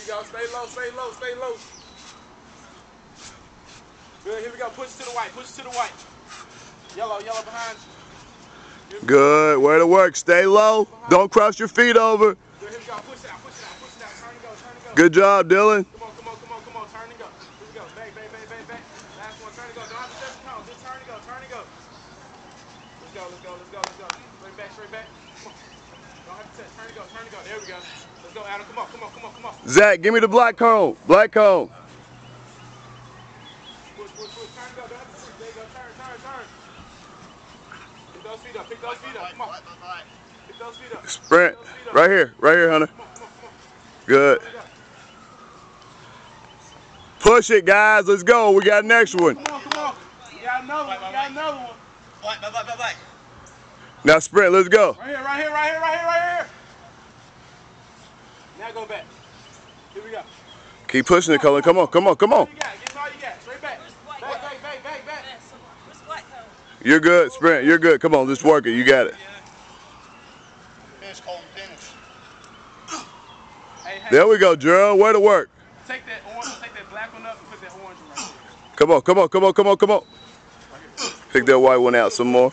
go. Stay low, stay low, stay low. Good, here we go. Push it to the white, push it to the white. Yellow, yellow behind you. Good. Way to work. Stay low. Don't cross your feet over. Good, here we go. Push it out, push it out, push it out. Turn and go, turn and go. Good job, Dylan. Come on, come on, come on, come on. Turn and go. Here we go. Back, back, back, back, back. Last one. Turn and go. Don't have to step the cone. Just turn and go, turn and go. Let's go, let's go, let's go, let's go. Straight back, straight back. Come on. Don't have to touch. Turn and go, turn and go. There we go. Let's go, Adam. Come on, come on, come on, come on. Zach, give me the black cone. Black cone. Push, push, push. Turn and go. Don't have to push. There you go. Turn, turn, turn. Pick those feet up. Pick those feet up. Come on. Pick those feet up. Sprint. Right here, Hunter. Come on, come on, come on. Good. Push it, guys. Let's go. We got next one. Come on, come on. You got another one. You got another one. Bye. Now sprint. Let's go. Right here, right here, right here, right here, right here. Now go back. Here we go. Keep pushing it, Cullen. Come on, come on, come on. All you got. Give me all you got. Straight back. Back, back, back, back, back. You're good, sprint. You're good. Come on, let's work it. You got it. Finish, Colton, finish. Hey, hey. There we go, Gerald. Way to work. Take that orange, take that black one up and put that orange one right here. Come on, come on, come on, come on, come on. Pick that white one out some more.